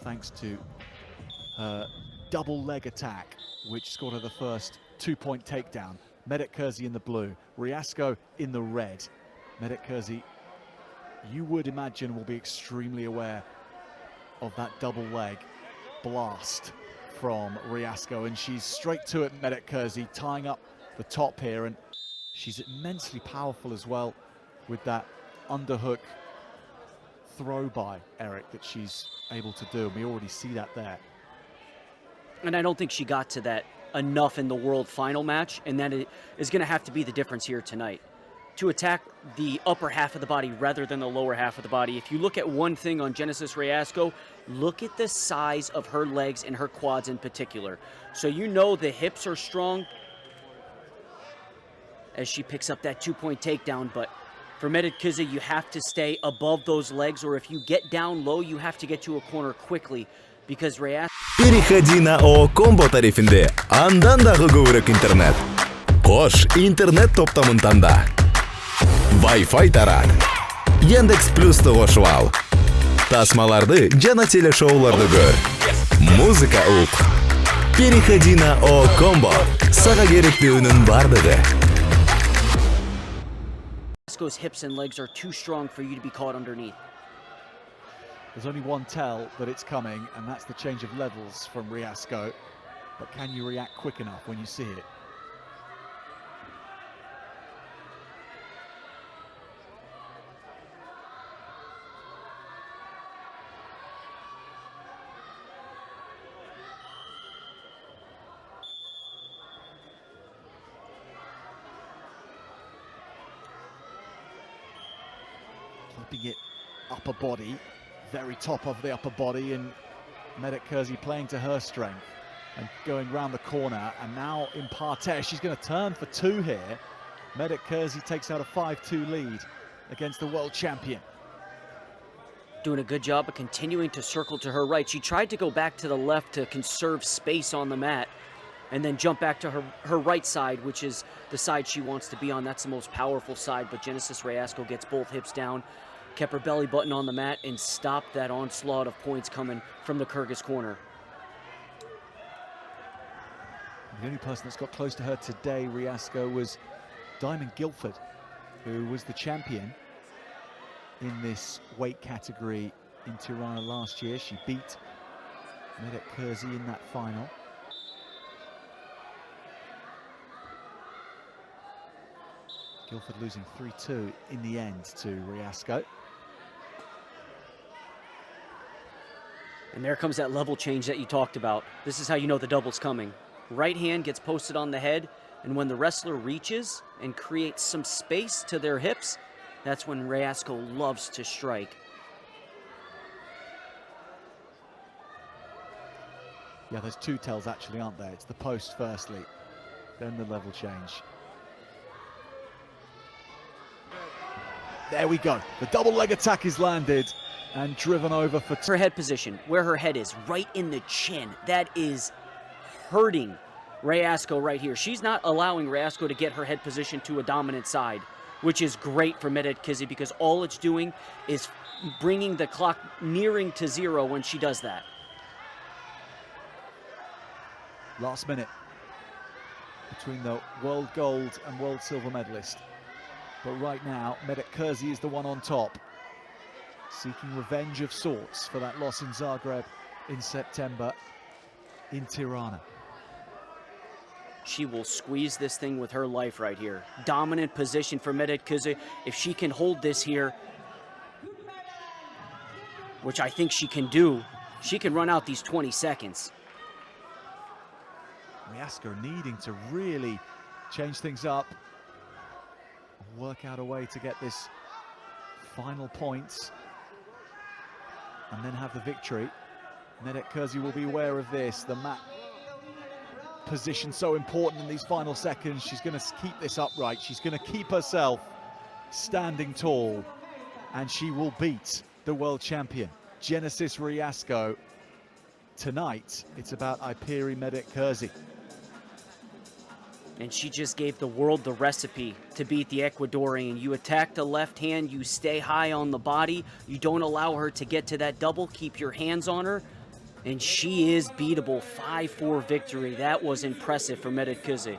thanks to her double leg attack, which scored her the first 2-point takedown. Medet Kızı in the blue, Riasco in the red. Medet Kızı, you would imagine, will be extremely aware of that double leg blast from Riasco, and she's straight to it, Medet Kızı, tying up the top here, and she's immensely powerful as well with that underhook throw by Eric that she's able to do, and we already see that there. And I don't think she got to that enough in the world final match, and that is going to have to be the difference here tonight. To attack the upper half of the body rather than the lower half of the body. If you look at one thing on Genisis Riasco, look at the size of her legs and her quads in particular. So you know the hips are strong as she picks up that 2-point takedown, but for Medet Kızı, you have to stay above those legs, or if you get down low, you have to get to a corner quickly, because Riasco... Переходи на ООО Комбо тарифінде андан дағы көбірек интернет. Қош, интернет топтамын таңда. Wi-Fi тарат. Яндекс Плюсты қошып ал. Тасмаларды жана телешоуларды көр. Музыка ук. Переходи на ООО Комбо. Сага керектүүнүн бардыгы. Riasco's hips and legs are too strong for you to be caught underneath. There's only one tell that it's coming, and that's the change of levels from Riasco. But can you react quick enough when you see it? Keeping it upper body, very top of the upper body, and Medet Kızı playing to her strength and going round the corner, and now in parterre. She's going to turn for two here. Medet Kızı takes out a 5-2 lead against the world champion. Doing a good job of continuing to circle to her right. She tried to go back to the left to conserve space on the mat, and then jump back to her right side, which is the side she wants to be on. That's the most powerful side, but Genisis Riasco gets both hips down, kept her belly button on the mat, and stopped that onslaught of points coming from the Kyrgyz corner. The only person that's got close to her today, Riasco, was Diamond Guilford, who was the champion in this weight category in Tirana last year. She beat Medet Kızı in that final. Guilford losing 3-2 in the end to Riasco. And there comes that level change that you talked about. This is how you know the double's coming. Right hand gets posted on the head, and when the wrestler reaches and creates some space to their hips, that's when Riasco loves to strike. Yeah, there's two tells actually, aren't there? It's the post firstly, then the level change. There we go. The double leg attack is landed and driven over for her head position, where her head is, right in the chin. That is hurting Riasco right here. She's not allowing Riasco to get her head position to a dominant side, which is great for Medet Kızı, because all it's doing is bringing the clock nearing to zero when she does that. Last minute between the world gold and world silver medalist. But right now, Medet Kızı is the one on top, seeking revenge of sorts for that loss in Zagreb in September in Tirana. She will squeeze this thing with her life right here. Dominant position for Medet Kızı. If she can hold this here, which I think she can do, she can run out these 20 seconds. Riasco needing to really change things up, work out a way to get this final points and then have the victory. Medet Kızı will be aware of this. The mat position so important in these final seconds. She's going to keep this upright. She's going to keep herself standing tall, and she will beat the world champion, Genisis Riasco. Tonight, it's about Ayperi Medet Kızı. And she just gave the world the recipe to beat the Ecuadorian. You attack the left hand, you stay high on the body, you don't allow her to get to that double, keep your hands on her, And she is beatable. 5-4 victory. That was impressive for Medet Kızı.